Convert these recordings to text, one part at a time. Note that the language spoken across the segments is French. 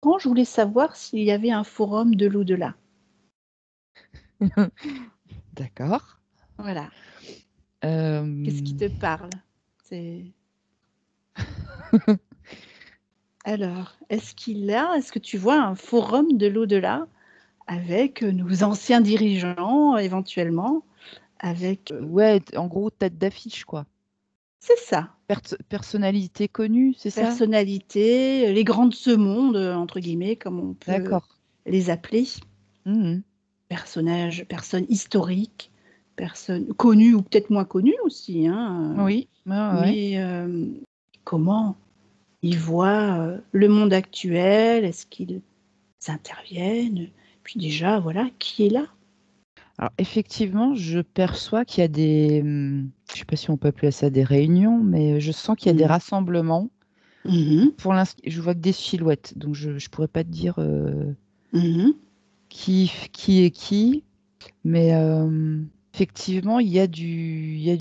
Je voulais savoir s'il y avait un forum de l'au-delà. D'accord. Voilà. Qu'est-ce qui te parle? Alors, est-ce que tu vois un forum de l'au-delà avec nos anciens dirigeants, éventuellement, avec... Ouais, en gros, tête d'affiche, quoi. C'est ça. Personnalité connue, c'est ça? Personnalité, les grands de ce monde, entre guillemets, comme on peut D'accord. les appeler. Mhm. Personnages, personnes historiques, personnes connues ou peut-être moins connues aussi. Hein. Oui, ouais. Mais comment ils voient le monde actuel? Est-ce qu'ils interviennent? Puis déjà, voilà, qui est là? Alors, effectivement, je perçois qu'il y a je sais pas si on peut appeler ça des réunions, mais je sens qu'il y a des rassemblements. Mhm. Pour l'instant, je vois que des silhouettes, donc je ne pourrais pas te dire Mhm. qui est qui, mais effectivement,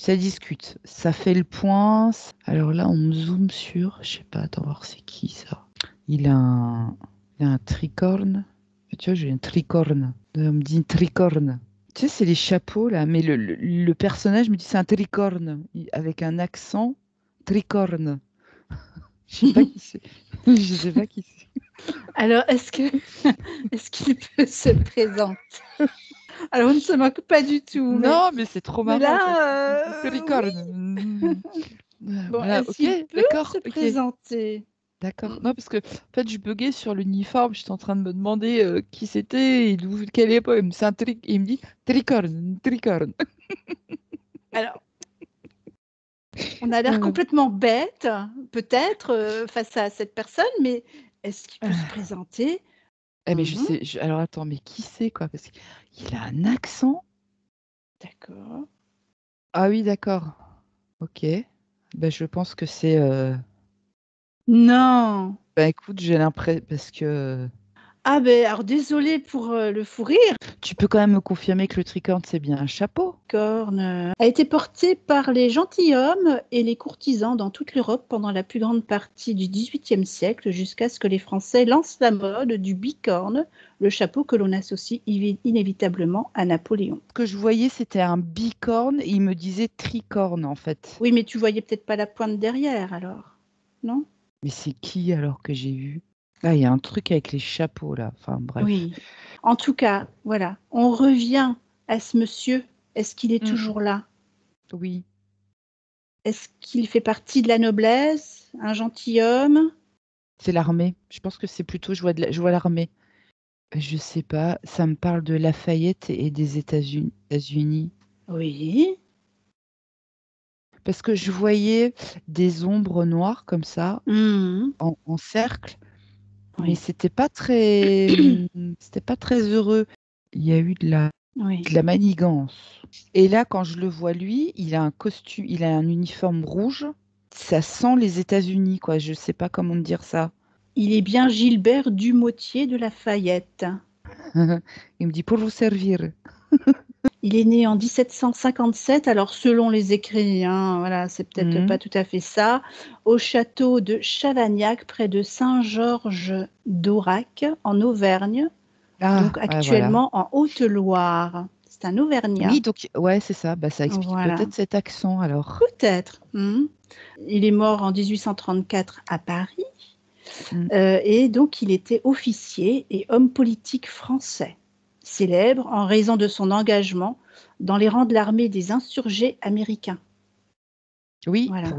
ça discute, ça fait le point. Alors là, on me zoome sur, je sais pas, attends voir c'est qui ça. Il a un tricorne. Tu vois, j'ai une tricorne. On me dit une tricorne. Tu sais, c'est les chapeaux là, mais le personnage me dit c'est un tricorne avec un accent tricorne. Je sais pas qui c'est. Je sais pas qui c'est. Alors, est-ce qu'il peut se présenter? Alors, on ne se moque pas du tout, Non, mais c'est trop mais marrant parce que c'est là, oui. tricorne. Bon, Voilà, est-ce ok, qu'il peut d'accord, se ok. présenter? D'accord. Non, parce que en fait, je buguais sur l'uniforme. J'étais en train de me demander qui c'était et quelle époque. Il me dit tricorne, tricorne. Alors, on a l'air complètement bête, peut-être, face à cette personne, mais est-ce qu'il peut se présenter? Ah, mais je Mhm. sais. Alors attends, mais qui c'est quoi? Parce qu'il a un accent. D'accord. Ah oui, d'accord. Ok. Ben, je pense que c'est. Non. Ben écoute, j'ai l'impression parce que Ah ben, alors désolée pour le fou rire. tu peux quand même me confirmer que le tricorne c'est bien un chapeau. Corne a été porté par les gentilshommes et les courtisans dans toute l'Europe pendant la plus grande partie du XVIIIe siècle, jusqu'à ce que les Français lancent la mode du bicorne, le chapeau que l'on associe inévitablement à Napoléon. Ce que je voyais, c'était un bicorne et il me disait tricorne en fait. Oui, mais tu voyais peut-être pas la pointe derrière alors, non? Mais c'est qui alors que j'ai vu? Ah, il y a un truc avec les chapeaux là. Enfin bref. Oui. En tout cas, voilà, on revient à ce monsieur. Est-ce qu'il est Mm, toujours là? oui. Est-ce qu'il fait partie de la noblesse? Un gentilhomme? C'est l'armée. Je pense que c'est plutôt, je vois l'armée. Je sais pas, ça me parle de Lafayette et des États-Unis. Oui. Parce que je voyais des ombres noires comme ça, Mhm. en cercle, mais Oui. c'était pas très heureux. Il y a eu Oui. de la manigance. Et là, quand je le vois lui, il a un costume, il a un uniforme rouge. Ça sent les États-Unis, quoi. Je sais pas comment dire ça. Il est bien Gilbert Dumotier de Lafayette. Il me dit pour vous servir. Il est né en 1757, alors selon les écrits, hein, voilà, c'est peut-être pas Mhm. tout à fait ça, au château de Chavagnac, près de Saint-Georges d'Aurac, en Auvergne, donc Ah, ouais, voilà. actuellement en Haute-Loire. C'est un Auvergnat. Oui, donc, ouais, c'est ça. Bah, ça explique Voilà, peut-être cet accent alors. peut-être. Il est mort en 1834 à Paris, Mm. et donc il était officier et homme politique français, célèbre en raison de son engagement dans les rangs de l'armée des insurgés américains. Oui, Voilà.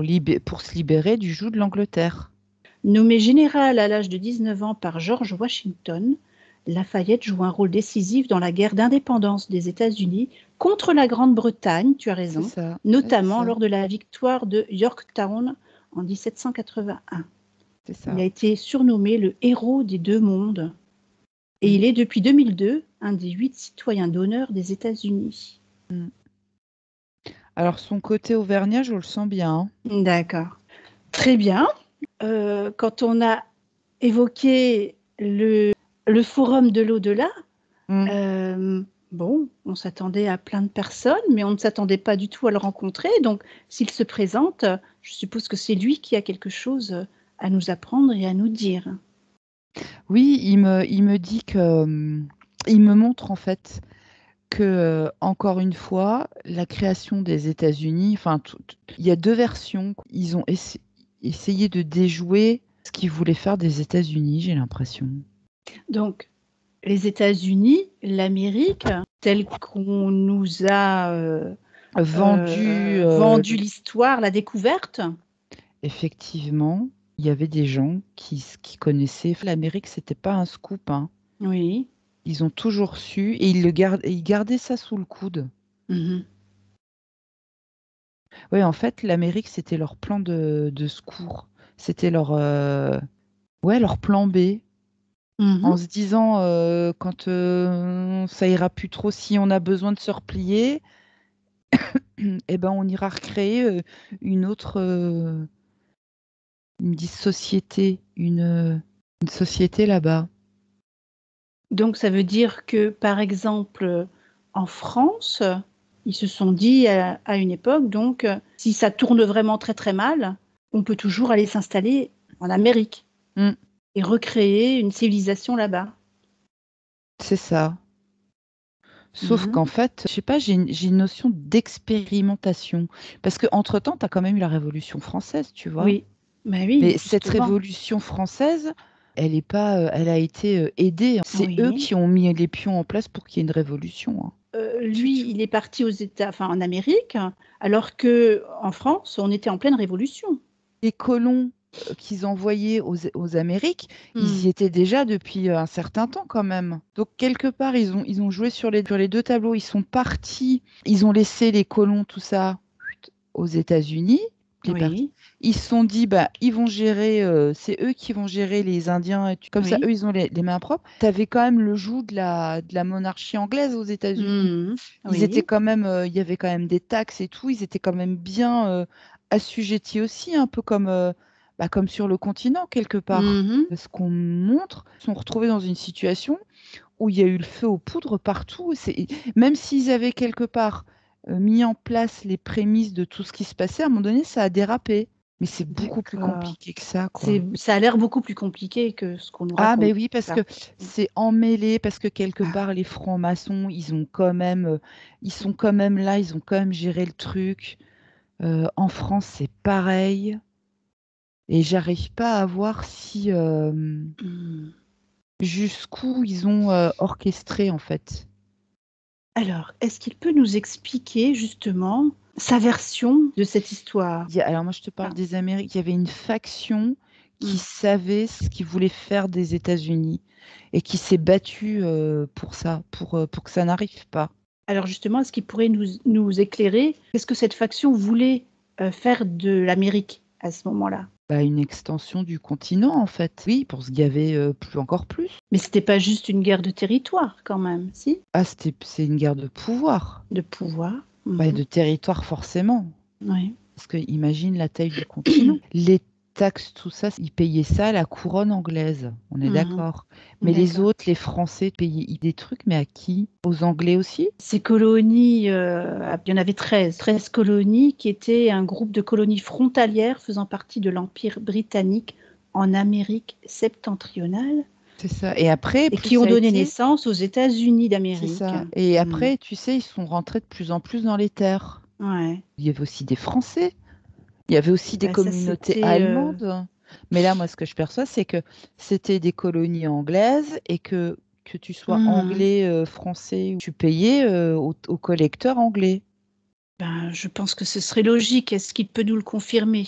pour se libérer du joug de l'Angleterre. Nommé général à l'âge de 19 ans par George Washington, Lafayette joue un rôle décisif dans la guerre d'indépendance des États-Unis contre la Grande-Bretagne, tu as C'est raison, ça. Ouais, c'est notamment ça. lors de la victoire de Yorktown en 1781. C'est Il ça. a été surnommé le héros des deux mondes et Mm. il est depuis 2002 un des 8 citoyens d'honneur des États-Unis. Mm. Alors, son côté auvergnat, je le sens bien. D'accord. Très bien. Quand on a évoqué le forum de l'au-delà, Hein. bon, on s'attendait à plein de personnes, mais on ne s'attendait pas du tout à le rencontrer. Donc, s'il se présente, je suppose que c'est lui qui a quelque chose à nous apprendre et à nous dire. Oui, il me dit que, il me montre en fait que, encore une fois, la création des États-Unis, enfin, il y a deux versions. Ils ont essayé de déjouer ce qu'ils voulaient faire des États-Unis, j'ai l'impression. Donc, les États-Unis, l'Amérique, telle qu'on nous a Vendu, vendu l'histoire, la découverte. effectivement, il y avait des gens qui connaissaient. L'Amérique, c'était pas un scoop, hein. Oui. Ils ont toujours su et ils gardaient ça sous le coude. Mhm. Oui, en fait, l'Amérique, c'était leur plan de secours. C'était leur plan B. En Mhm. se disant, quand ça ira plus trop, si on a besoin de se replier, eh ben, on ira recréer une autre, ils me disent société, une société là-bas. Donc, ça veut dire que, par exemple, en France, ils se sont dit à une époque, donc, si ça tourne vraiment très très mal, on peut toujours aller s'installer en Amérique Mm, et recréer une civilisation là-bas. c'est ça. Sauf Mhm. qu'en fait, je sais pas, j'ai une notion d'expérimentation. Parce qu'entre-temps, tu as quand même eu la Révolution française, tu vois. Oui, mais oui, Mais cette justement. Révolution française, elle est pas, elle a été aidée. C'est eux Oui. qui ont mis les pions en place pour qu'il y ait une révolution, hein. Lui, il est parti en Amérique, alors que en France, on était en pleine révolution. Les colons qu'ils envoyaient aux Amériques, ils y Hmm. étaient déjà depuis un certain temps quand même. Donc quelque part, ils ont joué sur les deux tableaux. Ils sont partis, ils ont laissé les colons, tout ça, aux États-Unis. Oui, Ils se sont dit, bah, ils vont gérer, c'est eux qui vont gérer les Indiens. Comme ça, oui. eux, ils ont les mains propres. Tu avais quand même le joug de la monarchie anglaise aux États-Unis. Hmm. Ils étaient Oui. quand même, il y avait quand même des taxes et tout. Ils étaient quand même bien assujettis aussi, un peu comme sur le continent quelque part. Mhm. Ce qu'on montre, ils sont retrouvés dans une situation où il y a eu le feu aux poudres partout. Même s'ils avaient quelque part mis en place les prémices de tout ce qui se passait, à un moment donné, ça a dérapé. Mais c'est beaucoup plus D'accord. compliqué que ça, quoi. Ça a l'air beaucoup plus compliqué que ce qu'on nous Ah, mais raconte. oui, parce Ça. que c'est emmêlé, parce que quelque part, les francs-maçons, ils sont quand même là, ils ont quand même géré le truc. En France, c'est pareil. Et j'arrive pas à voir si Hmm. jusqu'où ils ont orchestré, en fait. Alors, est-ce qu'il peut nous expliquer justement sa version de cette histoire? Alors moi, je te parle Ah. des Amériques. Il y avait une faction qui Hmm. savait ce qu'ils voulait faire des États-Unis et qui s'est battue pour ça, pour que ça n'arrive pas. Alors justement, est-ce qu'il pourrait nous éclairer? Qu'est-ce que cette faction voulait faire de l'Amérique à ce moment-là? Bah, une extension du continent, en fait. Oui, pour se gaver encore plus. Mais c'était pas juste une guerre de territoire quand même, si? Ah, c'est une guerre de pouvoir. De pouvoir. Bah, Mhm. de territoire, forcément. Oui. Parce que imagine la taille du continent. Les taxes, tout ça, ils payaient ça à la couronne anglaise. On est Mhm. d'accord. Mais les D'accord. autres, les Français, payaient des trucs, mais à qui? Aux Anglais aussi? Ces colonies, il y en avait 13. 13 colonies qui étaient un groupe de colonies frontalières faisant partie de l'Empire britannique en Amérique septentrionale C'est ça. Et après, et plus qui ont ça a donné été, naissance aux États-Unis c'est d'Amérique. ça. Et Mhm. après, tu sais, ils sont rentrés de plus en plus dans les terres. Ouais. Il y avait aussi des Français. Il y avait aussi des Bah, ça, communautés c'était. allemandes. Mais là, moi, ce que je perçois, c'est que c'était des colonies anglaises et que tu sois Mhm. anglais, français, tu payais au collecteur anglais. Ben, je pense que ce serait logique. Est-ce qu'il peut nous le confirmer?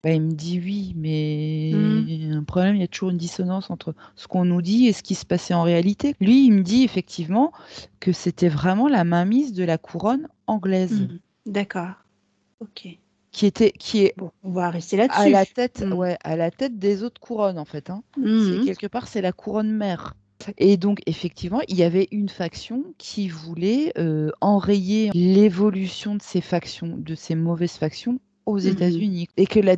Bah, il me dit oui, Hmm. mais un problème, il y a toujours une dissonance entre ce qu'on nous dit et ce qui se passait en réalité. Lui, il me dit effectivement que c'était vraiment la mainmise de la couronne anglaise Hmm. D'accord. Ok. qui est Bon, on va rester à la là-dessus. tête, Hmm. ouais, à la tête des autres couronnes en fait, hein. C'est Mhm. quelque part, c'est la couronne mère. Et donc, effectivement, il y avait une faction qui voulait enrayer l'évolution de ces factions, de ces mauvaises factions aux Mhm. États-Unis. Et que la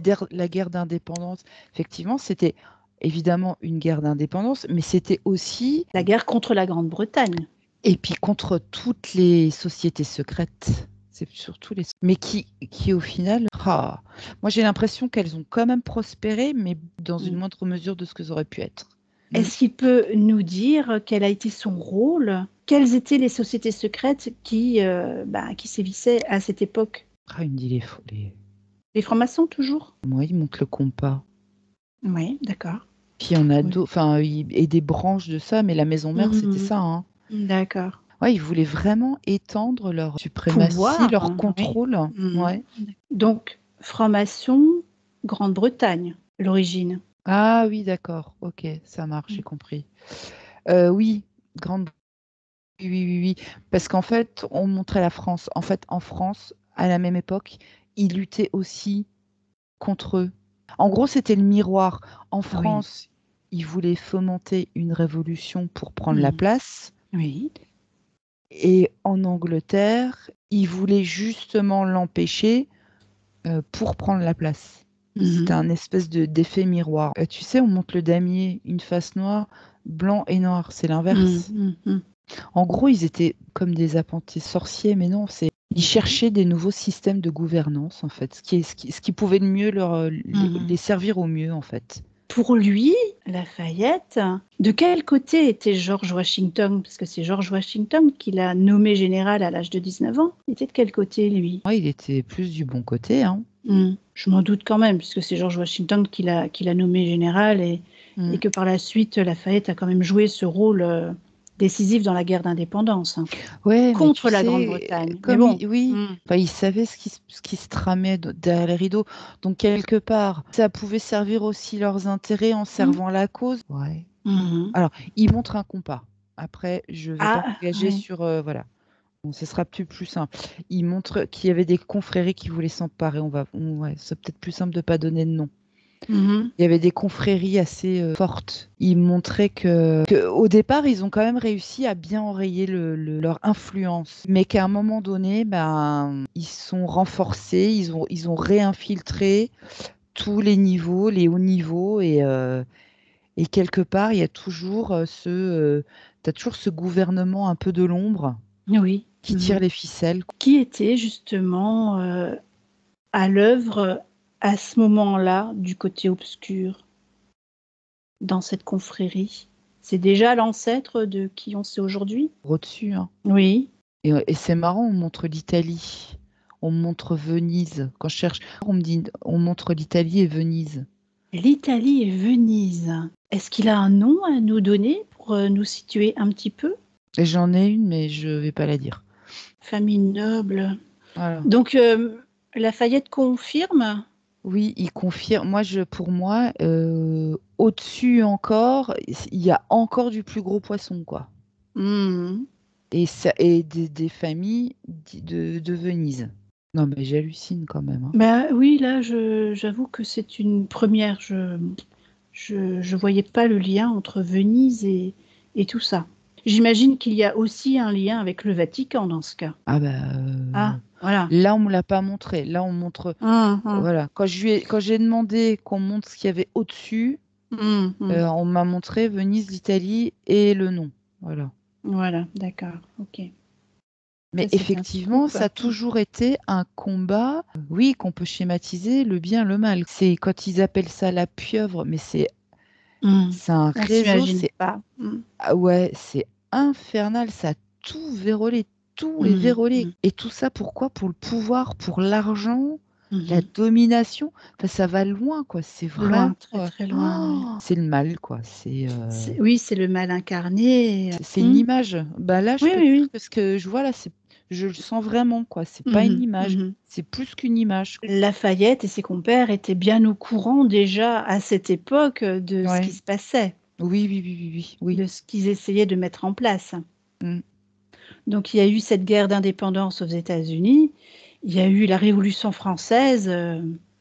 guerre d'indépendance, effectivement, c'était évidemment une guerre d'indépendance, mais c'était aussi, La guerre contre la Grande-Bretagne. et puis contre toutes les sociétés secrètes. C'est surtout mais qui au final, moi j'ai l'impression qu'elles ont quand même prospéré, mais dans une Hmm. moindre mesure de ce que ça aurait pu être. Mm. Est-ce qu'il peut nous dire quel a été son rôle? Quelles étaient les sociétés secrètes qui sévissaient à cette époque? Ah, il me dit Les francs-maçons, toujours? Moi, il montre le compas. Oui, d'accord. Puis on a Oui. et des branches de ça, mais la maison mère, c'était Mhm. ça, hein. D'accord. Ouais, ils voulaient vraiment étendre leur suprématie, Pouvoir, leur hein, oui. contrôle. Mhm. Ouais. Donc, franc-maçon, Grande-Bretagne, l'origine. Ah oui, d'accord. Ok, ça marche, j'ai compris. Oui, grande. Oui, oui, oui, oui. Parce qu'en fait, on montrait la France. En fait, en France, à la même époque, ils luttaient aussi contre eux. En gros, c'était le miroir. En Oui. France, ils voulaient fomenter une révolution pour prendre la Mhm. place. Oui. Et en Angleterre, ils voulaient justement l'empêcher pour prendre la place. C'était Mhm. un espèce d'effet miroir. Tu sais, on montre le damier, une face noire, blanc et noir. C'est l'inverse. Mhm. Mhm. En gros, ils étaient comme des apprentis sorciers, mais non, ils Mhm. cherchaient des nouveaux systèmes de gouvernance, en fait, ce qui pouvait le mieux Mhm. les servir au mieux, en fait. Pour lui, Lafayette, de quel côté était George Washington? Parce que c'est George Washington qui l'a nommé général à l'âge de 19 ans. Il était de quel côté, lui? Ouais, il était plus du bon côté, hein. Je m'en doute quand même, puisque c'est George Washington qui l'a nommé général et Mm. que par la suite, Lafayette a quand même joué ce rôle décisif dans la guerre d'indépendance, hein, Ouais, mais tu contre la sais, Grande-Bretagne. Mais comme bon. oui, enfin, il savait ce qui se tramait derrière les rideaux. Donc, quelque part, ça pouvait servir aussi leurs intérêts en Mm. servant la cause. Ouais. Mhm. Alors, il montre un compas. Après, je vais pas Ah, m'engager oui. sur, voilà. Bon, ce sera plus simple. Il montre qu'il y avait des confréries qui voulaient s'emparer. Ouais, c'est peut-être plus simple de pas donner de nom. Mhm. Il y avait des confréries assez fortes. Il montrait au départ, ils ont quand même réussi à bien enrayer leur influence, mais qu'à un moment donné, ben, ils sont renforcés, ils ont réinfiltré tous les niveaux, les hauts niveaux, et quelque part, il y a toujours t'as toujours ce gouvernement un peu de l'ombre Oui. qui tire Mhm. les ficelles. Qui était justement à l'œuvre à ce moment-là du côté obscur dans cette confrérie? C'est déjà l'ancêtre de qui on sait aujourd'hui? Au-dessus, hein. Oui. Et c'est marrant, on montre l'Italie, on montre Venise. Quand je cherche, on me dit, on montre l'Italie et Venise. L'Italie et Venise. Est-ce qu'il a un nom à nous donner pour nous situer un petit peu? Et j'en ai une, mais je vais pas la dire. Famille noble. Voilà. Donc, Lafayette confirme? Oui, il confirme. Pour moi, au-dessus encore, il y a encore du plus gros poisson, quoi. Hmm. Et des familles de Venise. Non, mais j'hallucine quand même, hein. Ben oui, là, j'avoue que c'est une première. Je voyais pas le lien entre Venise et tout ça. J'imagine qu'il y a aussi un lien avec le Vatican dans ce cas. Ah bah, Ah, voilà. là, on me l'a pas montré. Là, on montre. Hum, hum, Voilà. Quand j'ai demandé qu'on montre ce qu'il y avait au-dessus, hum. on m'a montré Venise, l'Italie et le nom. Voilà. Voilà, d'accord. Ok. Mais Ça, c'est un effectivement, scoop. ça a toujours été un combat, oui, qu'on peut schématiser, le bien, le mal. C'est quand ils appellent ça la pieuvre, mais Hum. c'est un On réseau, s'imagine pas. ah ouais, c'est infernal, ça a tout vérolé, tous les Hum, vérolés. hum, Et tout ça, pourquoi? Pour le pouvoir, pour l'argent, la mhm. domination. Enfin, ça va loin, quoi. C'est vraiment, Loin, très très loin. Oui, c'est le mal, quoi. oui, c'est le mal incarné. C'est une image. Bah là, je Oui, peux oui, te dire oui. que ce que je vois là, je le sens vraiment, quoi. C'est pas une Mhm, image, mhm. c'est plus qu'une image. Lafayette et ses compères étaient bien au courant déjà à cette époque de ce qui Ouais. se passait, Oui, oui, oui, oui, oui, oui. de ce qu'ils essayaient de mettre en place. Mm. Donc il y a eu cette guerre d'indépendance aux États-Unis, il y a eu la Révolution française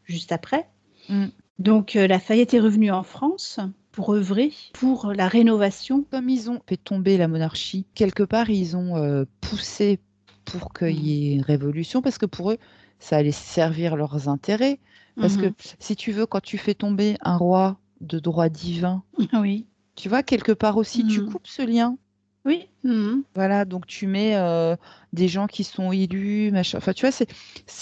juste après. Mm. Donc Lafayette est revenu en France pour œuvrer pour la rénovation. Comme ils ont fait tomber la monarchie, quelque part, ils ont poussé pour qu'il Mhm. y ait une révolution, parce que pour eux, ça allait servir leurs intérêts. Parce que Mhm. si tu veux, quand tu fais tomber un roi de droit divin, Oui. tu vois, quelque part aussi, tu Mhm. coupes ce lien. Oui. Mhm. Voilà, donc tu mets des gens qui sont élus, machin. Enfin, tu vois,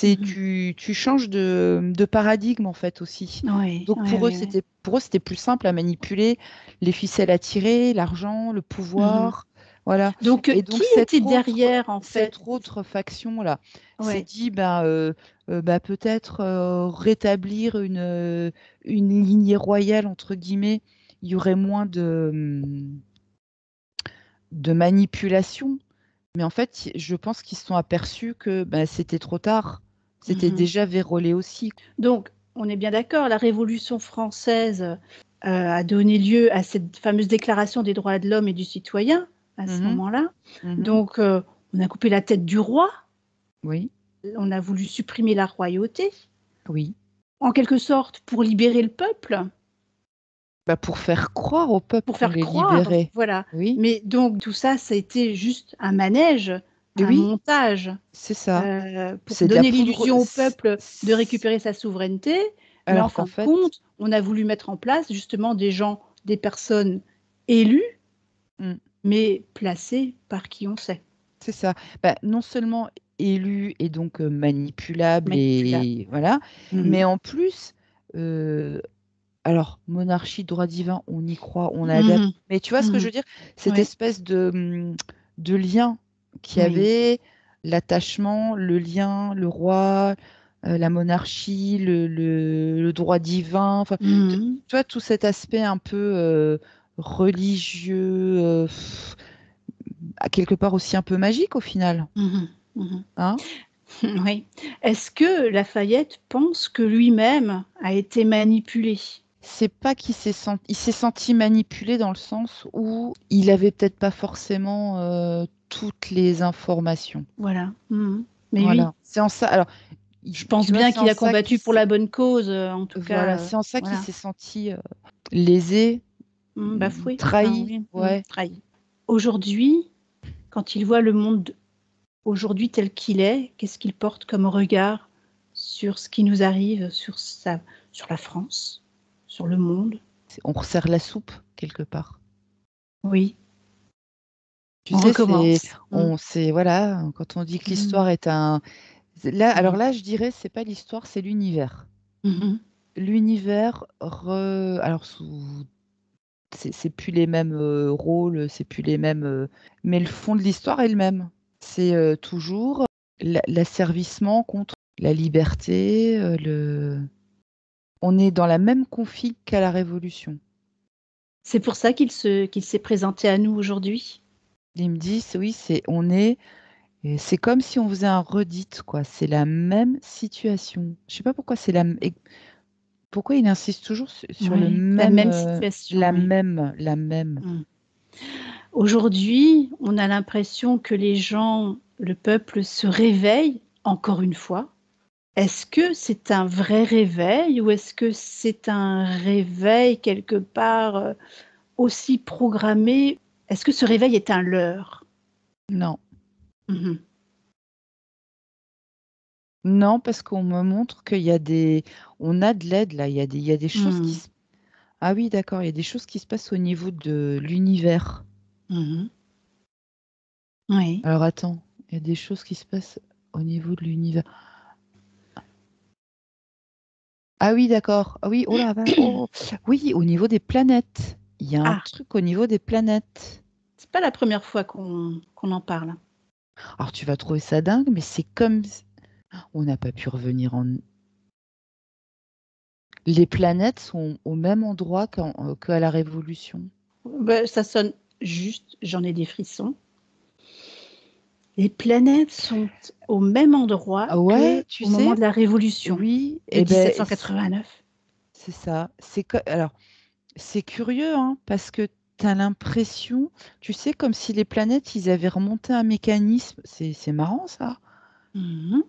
Mhm. tu changes de paradigme en fait aussi. Oui, Donc oui, oui, oui. pour eux, c'était plus simple à manipuler, les ficelles à tirer, l'argent, le Mhm. pouvoir. Voilà. Donc, Et qui donc était derrière, en fait? cette autre faction-là s'est Ouais. dit, peut-être rétablir une lignée royale, entre guillemets, il y aurait moins de manipulation. Mais en fait, je pense qu'ils se sont aperçus que c'était trop tard. C'était Mhm. déjà vérolé aussi. Donc, on est bien d'accord, la Révolution française a donné lieu à cette fameuse déclaration des droits de l'homme et du citoyen à ce Mhm, moment-là. mhm. Donc, on a coupé la tête du roi, Oui, on a voulu supprimer la royauté, oui. en quelque sorte pour libérer le peuple, Pour faire croire au peuple pour qu'on faire les croire, libérait. voilà. Oui, Mais donc, tout ça, ça a été juste un manège, et un oui, montage c'est ça. pour C'est de la donner poudre. l'illusion au peuple de récupérer sa souveraineté. Mais en Alors fin qu'en de fait, compte, on a voulu mettre en place justement des gens, des personnes élues, mm, mais placées par qui on sait, c'est ça. Non seulement élu et donc manipulable manipulables. et voilà, Mhm. mais en plus, euh, alors monarchie, droit divin, on y croit, on adapte. Mhm. Mais tu vois ce que je Mhm. veux dire? Cette Oui, espèce de lien qui oui. avait l'attachement, le lien, le roi, la monarchie, le droit divin, enfin, Mhm. tu vois, tout cet aspect un peu religieux, à quelque part aussi un peu magique au final, Mhm. Mhm. hein? Oui. Est-ce que Lafayette pense que lui-même a été manipulé? C'est pas il s'est senti manipulé dans le sens où il avait peut-être pas forcément toutes les informations. Voilà. Mhm. Mais oui, Voilà. C'est en ça. Alors, je pense tu vois, bien c'est qu'il en a ça combattu pour la bonne cause, en tout voilà, cas. c'est en ça qu'il Voilà. s'est senti lésé, Bafoué. Enfin, trahi. oui, Ouais. trahi. Aujourd'hui, quand il voit le monde aujourd'hui tel qu'il est, qu'est-ce qu'il porte comme regard sur ce qui nous arrive, sur la France, sur le monde? On resserre la soupe quelque part. Oui, Tu on sais, recommence. c'est voilà, quand on dit que Mhm. l'histoire est là, alors Mhm. là, je dirais, c'est pas l'histoire, c'est l'univers. Mhm. L'univers, alors c'est plus les mêmes rôles, c'est plus les mêmes, mais le fond de l'histoire est le même. C'est toujours l'asservissement contre la liberté. On est dans la même config qu'à la Révolution. C'est pour ça qu'il s'est présenté à nous aujourd'hui. Ils me disent, oui, et c'est comme si on faisait un redit, quoi. C'est la même situation. Je sais pas pourquoi et pourquoi il insiste toujours sur le Oui, la même, même situation, oui. la même. Mm. Aujourd'hui, on a l'impression que les gens, le peuple se réveille encore une fois. Est-ce que c'est un vrai réveil ou est-ce que c'est un réveil quelque part aussi programmé? Est-ce que ce réveil est un leurre? Non. Mhm. Non, parce qu'on me montre on a de l'aide là. Il y a des choses Mhm. ah oui, d'accord. Il y a des choses qui se passent au niveau de l'univers. Mhm. Oui. Alors attends, il y a des choses qui se passent au niveau de l'univers. Ah oui, d'accord. Ah oui, oh là, oh. Oui, au niveau des planètes. Il y a un Ah, truc au niveau des planètes. c'est pas la première fois qu'on en parle. Alors tu vas trouver ça dingue, mais c'est comme on n'a pas pu revenir en. Les planètes sont au même endroit qu'à la Révolution. Ben, ça sonne juste, j'en ai des frissons. Les planètes sont au même endroit Ah ouais, que tu au moment sais, de la Révolution oui, de et ben 1789. c'est ça. Alors c'est curieux, hein, parce que tu as l'impression, tu sais, comme si les planètes, ils avaient remonté un mécanisme. C'est marrant ça. Mhm.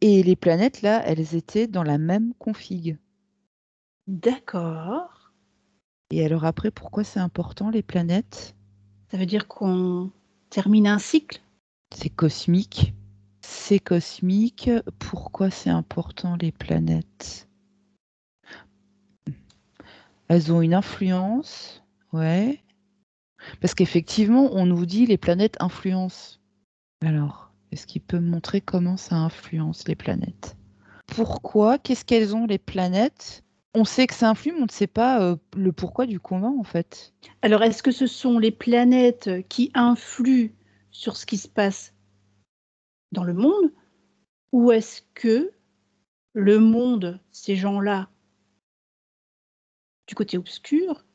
Et les planètes là, elles étaient dans la même config. D'accord. Et alors après, pourquoi c'est important les planètes? Ça veut dire qu'on termine un cycle? C'est cosmique. C'est cosmique. Pourquoi c'est important les planètes? Elles ont une influence. Ouais. Parce qu'effectivement, on nous dit les planètes influencent. Alors, est-ce qu'il peut me montrer comment ça influence les planètes? Pourquoi? Qu'est-ce qu'elles ont les planètes? On sait que ça influe, mais on ne sait pas le pourquoi du comment en fait. Alors, est-ce que ce sont les planètes qui influent sur ce qui se passe dans le monde, ou est-ce que le monde, ces gens-là, du côté obscur,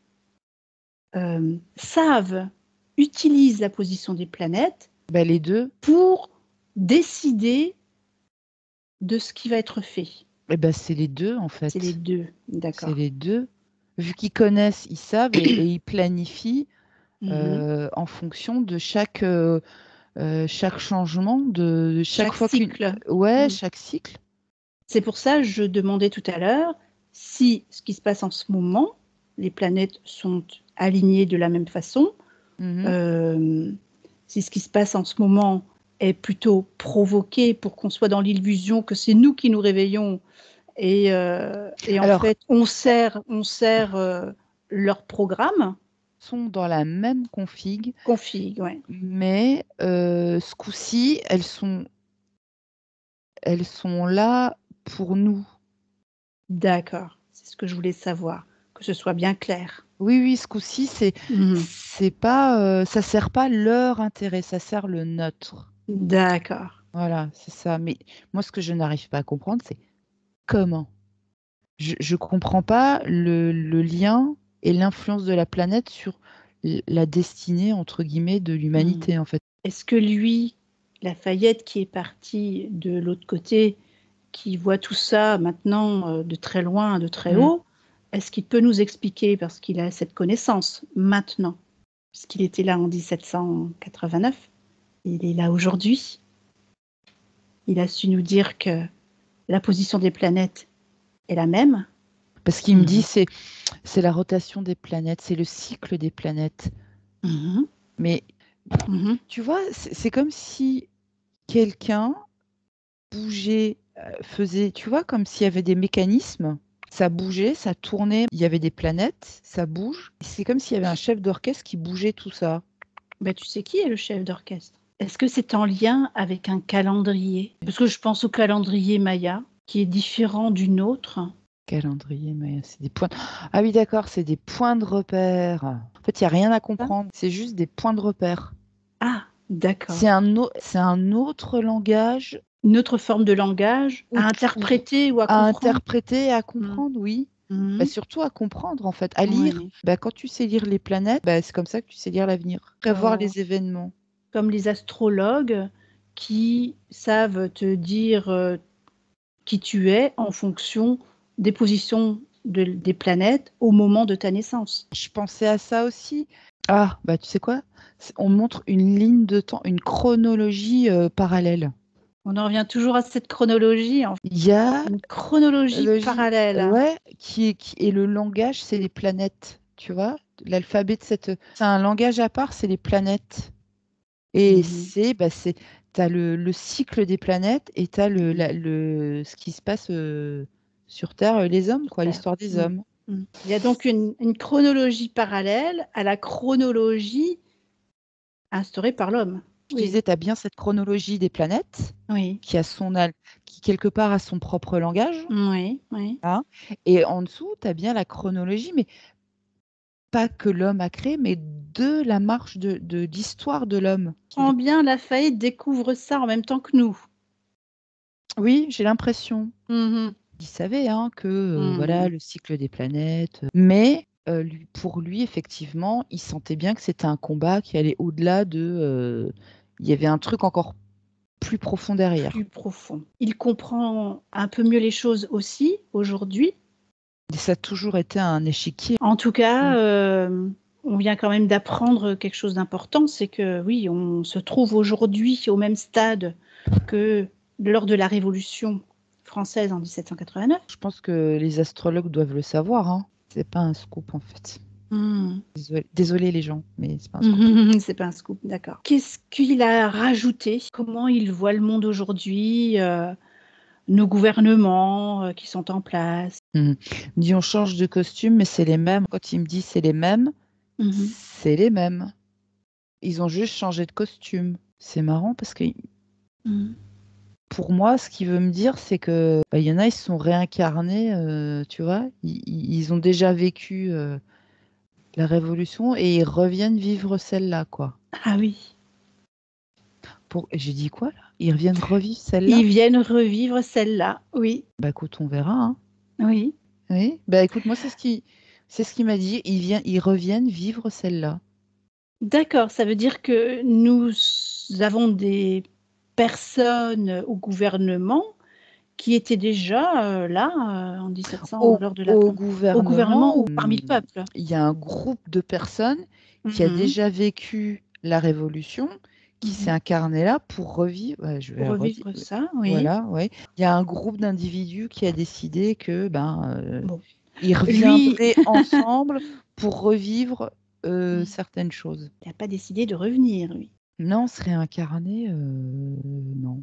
utilisent la position des planètes Ben, les deux. pour décider de ce qui va être fait? Eh ben, c'est les deux en C'est les fait. deux, C'est d'accord. les deux. Vu qu'ils connaissent, ils savent et ils planifient en fonction de chaque changement, de chaque Chaque fois qu'une. cycle. Ouais, Mm. chaque cycle. C'est pour ça que je demandais tout à l'heure si ce qui se passe en ce moment, les planètes sont alignées de la même façon, Mhm. si ce qui se passe en ce moment est plutôt provoqué pour qu'on soit dans l'illusion que c'est nous qui nous réveillons et en Alors, fait on sert leur programme. sont dans la même config, Config, ouais. mais ce coup-ci, elles sont là pour nous. D'accord, c'est ce que je voulais savoir, que ce soit bien clair. Oui, oui, ce coup-ci, Mhm. c'est pas, ça sert pas leur intérêt, ça sert le nôtre. D'accord. Voilà, c'est ça. Mais moi, ce que je n'arrive pas à comprendre, c'est comment. Je comprends pas le lien et l'influence de la planète sur la destinée, entre guillemets, de Mhm. l'humanité, en fait. Est-ce que lui, Lafayette, qui est parti de l'autre côté, qui voit tout ça maintenant de très loin, de très Mm. haut, est-ce qu'il peut nous expliquer, parce qu'il a cette connaissance maintenant, puisqu'il était là en 1789, il est là aujourd'hui, il a su nous dire que la position des planètes est la même. Parce qu'il me dit, c'est la rotation des planètes, c'est le cycle des planètes. Mhm. Mais Mhm. tu vois, c'est comme si quelqu'un bougeait, faisait, tu vois, comme s'il y avait des mécanismes. Ça bougeait, ça tournait, il y avait des planètes, ça bouge. C'est comme s'il y avait un chef d'orchestre qui bougeait tout ça. Ben, tu sais qui est le chef d'orchestre? Est-ce que c'est en lien avec un calendrier? Parce que je pense au calendrier Maya, qui est différent du nôtre. Calendrier, mais c'est des points. Ah oui, d'accord, c'est des points de repère. En fait, il n'y a rien à comprendre. C'est juste des points de repère. Ah, C'est d'accord. un autre langage Une autre forme de langage où à interpréter ou à à comprendre. interpréter et à Mm. comprendre, oui. Bah, Mhm. surtout à comprendre, en fait. À lire. Oui. Bah, quand tu sais lire les planètes, bah, c'est comme ça que tu sais lire l'avenir. Prévoir D'accord. les événements. Comme les astrologues qui savent te dire qui tu es en fonction des positions des planètes au moment de ta naissance. Je pensais à ça aussi. Ah, bah tu sais quoi? On montre une ligne de temps, une chronologie parallèle. On en revient toujours à cette chronologie, en fait. Il y a Une chronologie parallèle. ouais, et le langage, c'est les planètes, tu vois? L'alphabet de cette. C'est un langage à part, c'est les planètes. Et Mhm. t'as le cycle des planètes et t'as ce qui se passe sur Terre, les hommes, quoi, Super. l'histoire des Mm. hommes. Mm. Il y a donc une chronologie parallèle à la chronologie instaurée par l'homme. Je Oui, disais, t'as bien cette chronologie des planètes oui, qui a qui quelque part a son propre langage, oui, oui. hein, et en dessous, t'as bien la chronologie, mais pas que l'homme a créé, mais de la marche de l'histoire de l'homme. Quand bien Lafayette découvre ça en même temps que nous. Oui, j'ai l'impression. Mhm. Il savait hein, que voilà Mhm. le cycle des planètes, mais pour lui, effectivement, il sentait bien que c'était un combat qui allait au-delà de. Il y avait un truc encore plus profond derrière. Plus profond. Il comprend un peu mieux les choses aussi aujourd'hui. Et ça a toujours été un échiquier. En tout Mm. cas, on vient quand même d'apprendre quelque chose d'important, c'est que oui, on se trouve aujourd'hui au même stade que lors de la Révolution française en 1789. Je pense que les astrologues doivent le savoir. Hein. C'est pas un scoop en fait. Hmm. Désolé les gens, mais c'est pas un scoop. C'est pas un scoop, d'accord. Qu'est-ce qu'il a rajouté? Comment il voit le monde aujourd'hui, nos gouvernements qui sont en place? Il me dit on change de costume, mais c'est les mêmes. Quand il me dit c'est les mêmes, Mhm. c'est les mêmes. Ils ont juste changé de costume. C'est marrant parce que Mhm. pour moi, ce qu'il veut me dire, c'est que il y en a, ils se sont réincarnés, tu vois. Ils ont déjà vécu la Révolution et ils reviennent vivre celle-là, quoi. Ah oui. J'ai dit quoi, là? Ils reviennent revivre celle-là? Ils viennent revivre celle-là. Oui, Bah écoute, on verra, hein. oui. Oui. Bah écoute, moi, c'est ce qu'il m'a dit. Ils reviennent vivre celle-là. D'accord, ça veut dire que nous avons des personnes au gouvernement qui étaient déjà là en 1700 Au, lors de au au gouvernement gouvernement, ou parmi le peuple. il y a un groupe de personnes qui a Mhm, déjà vécu la Révolution, qui s'est mhm. incarné là pour revivre. Ouais, je vais Pour la redire. revivre ça, oui. Voilà, ouais. Il y a un groupe d'individus qui a décidé que Bon, ils lui, reviendraient ensemble pour revivre il certaines choses. n'a pas décidé de revenir, lui. Non, se réincarner, non. Non.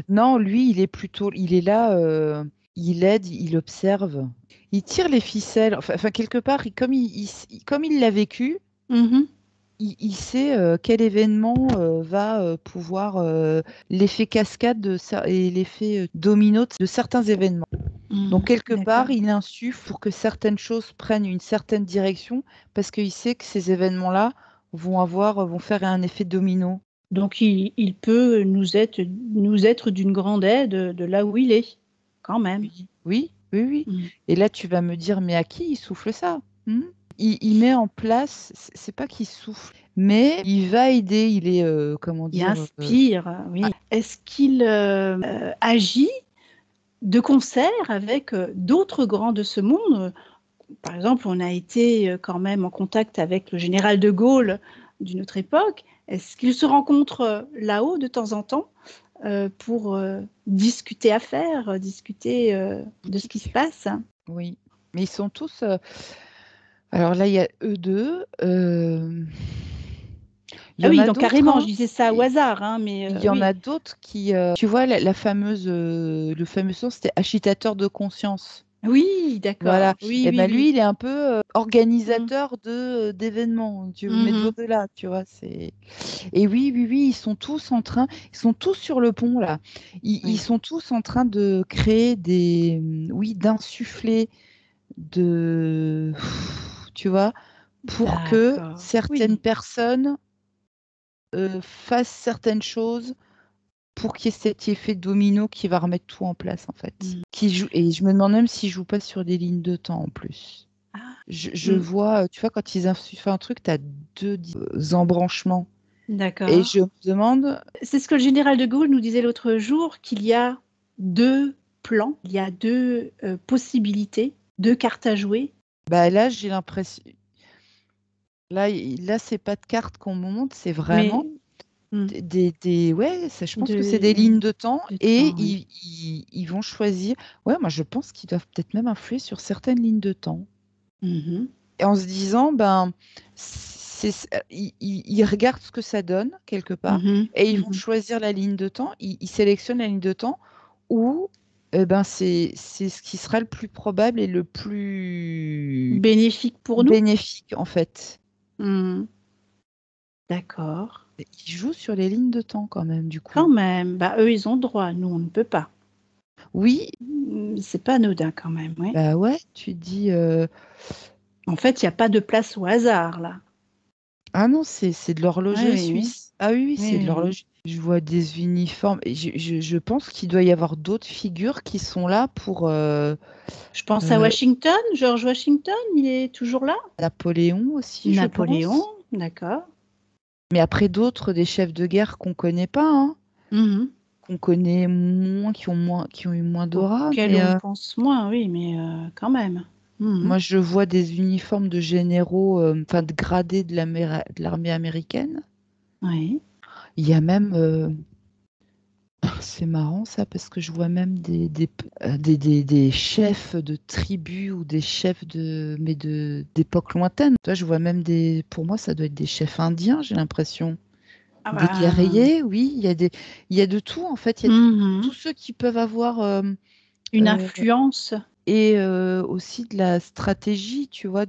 Non, lui, il est là, il aide, il observe, il tire les ficelles. Enfin, quelque part, comme il l'a vécu, Mhm, il sait quel événement va pouvoir l'effet cascade et l'effet domino de certains événements. Donc, mhm. quelque part, D'accord. il insuffle pour que certaines choses prennent une certaine direction parce qu'il sait que ces événements-là vont faire un effet domino. Donc, il peut nous être d'une grande aide de là où il est, quand même. Oui, oui, oui, oui. Mhm. Et là, tu vas me dire, mais à qui il souffle ça? Il met en place, c'est pas qu'il souffle, mais il va aider, il est, comment Il dire, inspire, oui. Est-ce qu'il agit de concert avec d'autres grands de ce monde? Par exemple, on a été quand même en contact avec le général de Gaulle d'une autre époque. Est-ce qu'ils se rencontrent là-haut de temps en temps pour discuter affaires, discuter de ce qui se passe? oui. Mais ils sont tous. Alors là, il y a eux deux. Il y Ah en oui, a donc d'autres, carrément, hein. je disais ça au hasard, hein, mais Il y en oui. a d'autres qui. Tu vois, la fameuse, le fameux son, c'était agitateur de conscience. Oui, d'accord. Voilà. Oui, Et oui, ben oui. lui, il est un peu Mm. organisateur d'événements, mais Mhm. d'au-delà, tu vois. Et oui, oui, oui, ils sont tous sur le pont là. Ils Oui, sont tous en train de créer oui, d'insuffler de, tu vois, pour que d'accord. certaines Oui. personnes fassent certaines choses pour qu'il y ait cet effet domino qui va remettre tout en place en fait. Mm. Et je me demande même s'ils jouent pas sur des lignes de temps en plus. Ah, Je mm. vois, tu vois, quand ils insufflent un truc, tu as deux embranchements. Et D'accord. je me demande, C'est ce que le général de Gaulle nous disait l'autre jour, qu'il y a deux plans, il y a deux possibilités, deux cartes à jouer. bah là, j'ai l'impression, là, c'est pas de cartes qu'on me montre, c'est Mais vraiment mm, ouais, je pense que c'est des de, lignes de temps de et temps, oui. ils vont choisir. Ouais, moi, je pense qu'ils doivent peut-être même influer sur certaines lignes de temps. Mhm, Et en se disant, ben, ils regardent ce que ça donne quelque part mhm, et ils vont mhm. choisir la ligne de temps. Ils sélectionnent la ligne de temps où ben, c'est ce qui sera le plus probable et le plus Bénéfique pour nous? bénéfique en fait. Mm, d'accord. Et ils jouent sur les lignes de temps quand même, du Quand coup. même, bah, eux, ils ont le droit, nous, on ne peut pas. Oui, C'est pas anodin quand même, oui. bah ouais, tu dis. En fait, il n'y a pas de place au hasard, là. Ah non, c'est de Oui, l'horlogerie oui, suisse. Ah oui, oui, oui, c'est de oui, oui. l'horlogerie. Je vois des uniformes. Et je pense qu'il doit y avoir d'autres figures qui sont là pour Je pense à euh, Washington, George Washington, il est toujours là. Napoléon aussi, je Napoléon, pense. d'accord. Mais après d'autres, des chefs de guerre qu'on connaît pas, hein, Mhm. qu'on connaît moins, qui ont eu moins d'aura. Auquel Mais on pense moins, oui, mais quand même. Mhm. moi, je vois des uniformes de généraux, enfin de gradés de l'armée américaine. Oui. Il y a même, c'est marrant ça, parce que je vois même des chefs de tribus ou des chefs d'époque lointaine. Toi, je vois même pour moi, ça doit être des chefs indiens, j'ai l'impression. Ah Des bah, guerriers, oui, il y a de tout en fait. Il y a mhm. tous ceux qui peuvent avoir Une euh, influence. et aussi de la stratégie, tu vois,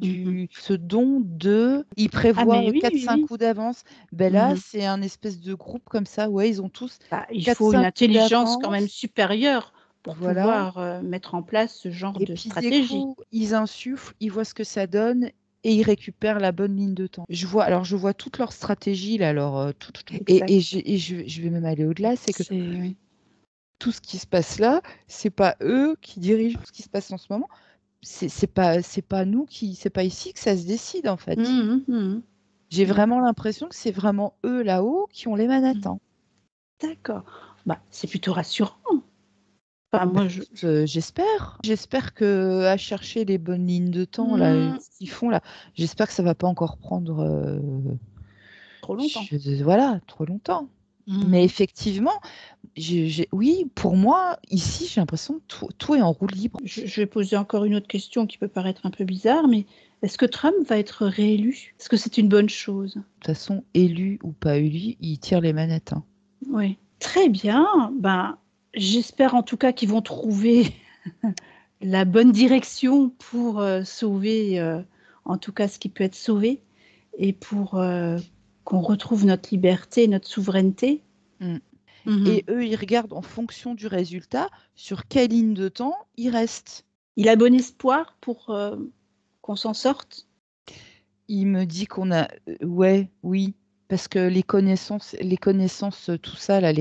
ce don de... Ils Ah, prévoient mais oui, 4-5 oui. coups d'avance. Ben là, Mhm. c'est un espèce de groupe comme ça, ouais, ils ont tous Bah, il faut une 4-5 coups intelligence quand même d'avance, supérieure pour voilà. pouvoir mettre en place ce genre Et de puis des stratégie. coups, ils insufflent, ils voient ce que ça donne et ils récupèrent la bonne ligne de temps. Je vois toute leur stratégie, là, Exact. je vais même aller au-delà, c'est que Oui. tout ce qui se passe là, c'est pas eux qui dirigent ce qui se passe en ce moment. C'est pas nous c'est pas ici que ça se décide en fait. Mhm, mhm. J'ai Ouais. vraiment l'impression que c'est vraiment eux là-haut qui ont les manettes. Hein. D'accord. Bah, c'est plutôt rassurant. Enfin, moi, J'espère que à chercher les bonnes lignes de temps là, Hmm, ce qu'ils font là, j'espère que ça va pas encore prendre trop longtemps. voilà, trop longtemps. Mais Mhm. effectivement, oui, pour moi, ici, j'ai l'impression que tout est en roue libre. Je vais poser encore une autre question qui peut paraître un peu bizarre, mais est-ce que Trump va être réélu? Est-ce que c'est une bonne chose? De toute façon, élu ou pas élu, il tire les manettes. Hein. Oui. Très bien. Ben, j'espère en tout cas qu'ils vont trouver la bonne direction pour sauver, en tout cas, ce qui peut être sauvé, et pour qu'on retrouve notre liberté, notre souveraineté. Mm. Mhm. Et eux, ils regardent en fonction du résultat sur quelle ligne de temps ils restent. Il a bon espoir pour qu'on s'en sorte. Il me dit qu'on a... ouais, oui, parce que les connaissances, tout ça, là,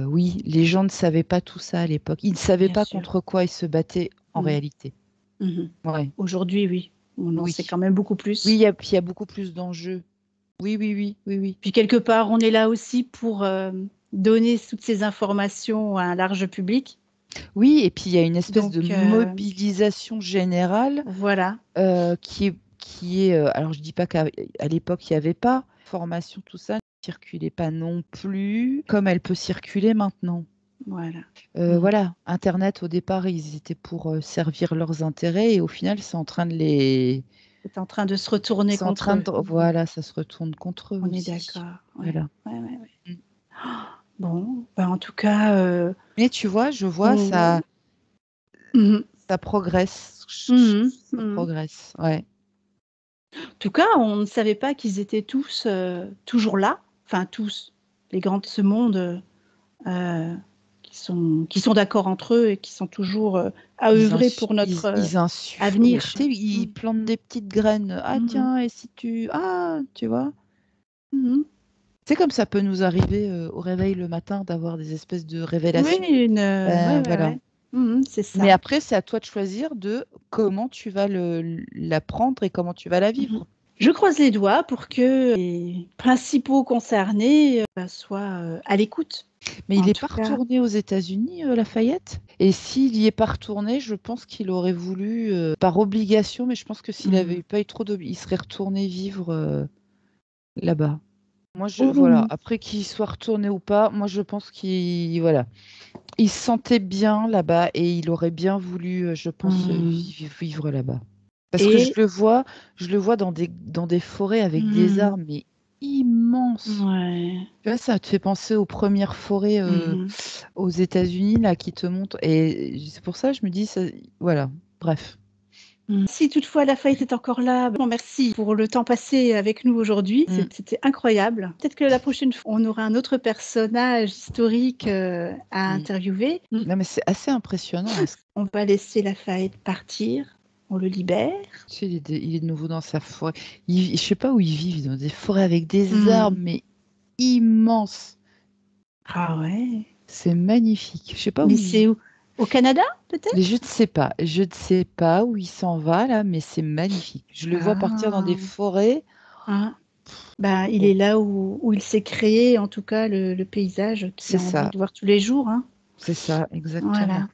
oui, les gens ne savaient pas tout ça à l'époque. Ils ne savaient Bien pas sûr. contre quoi ils se battaient en Mhm. réalité. Mhm. Ouais, Aujourd'hui, oui, on en sait oui. quand même beaucoup Oui, plus. il y a beaucoup plus d'enjeux. Oui, oui, oui, oui, oui. Puis quelque part, on est là aussi pour donner toutes ces informations à un large public. Oui, et puis il y a une espèce de Donc, mobilisation générale voilà. alors je dis pas qu'à à l'époque il n'y avait pas formation, tout ça ne circulait pas non plus comme elle peut circuler maintenant. Voilà. Mhm. Voilà, Internet au départ ils étaient pour servir leurs intérêts et au final c'est en train de les, C'est en train de se retourner c'est en contre train eux. de, voilà, ça se retourne contre eux On est aussi. d'accord. Ouais. Voilà. Ouais, ouais, ouais. Mm. Bon, ben, en tout cas, Mais tu vois, je vois on- Mhm. ça progresse, Mhm. ça Mhm. progresse. Ouais. En tout cas, on ne savait pas qu'ils étaient tous toujours là. Enfin, tous. Les grands de ce monde euh, qui sont d'accord entre eux et qui sont toujours à œuvrer pour notre Ils insufflent. avenir. Tu sais, ils Mhm. plantent des petites graines. Ah Mhm. tiens, et si tu... Ah, tu vois. Mhm. C'est comme ça peut nous arriver au réveil le matin d'avoir des espèces de Oui, révélations. ouais, ouais, Voilà. ouais. Mhm, c'est Mais ça. après, c'est à toi de choisir de comment tu vas la prendre et comment tu vas la Mhm. vivre. Je croise les doigts pour que les principaux concernés soient à l'écoute. Mais il En n'est tout pas cas, retourné aux États-Unis, Lafayette. Et s'il n'y est pas retourné, je pense qu'il aurait voulu, par obligation, mais je pense que s'il avait mhm. pas eu trop il serait retourné vivre là-bas. Moi, voilà. Oh, Après qu'il soit retourné ou pas, moi, je pense voilà. Il se sentait bien là-bas et il aurait bien voulu, je pense, mhm. vivre là-bas. Parce que Et je le vois dans des forêts avec des mhm. arbres, mais immenses. Ouais. Tu vois, ça te fait penser aux premières forêts Mhm. aux États-Unis là qui te montrent. Et c'est pour ça que je me dis, voilà. Bref. Mhm. Si toutefois la faillite est encore là, bon, merci pour le temps passé avec nous aujourd'hui. Mm. C'était incroyable. Peut-être que la prochaine fois, on aura un autre personnage historique à Mm. interviewer. Non, mais c'est assez impressionnant. Hein. On va laisser la faillite partir. On le libère. Tu sais, il est de nouveau dans sa forêt. Je sais pas où ils vivent, dans des forêts avec des arbres, Mhm. mais immenses. Ah ouais. C'est magnifique. Je sais pas où Mais il c'est vit. où? Au Canada, Mais je peut-être? ne sais pas. Je ne sais pas où il s'en va là, mais c'est magnifique. Je le vois partir dans des Ah. forêts. Ah. Ben, il Bon, est là où il s'est créé, en tout cas, le paysage qu'il c'est a envie ça. de voir tous les jours, hein. C'est ça, exactement. Voilà.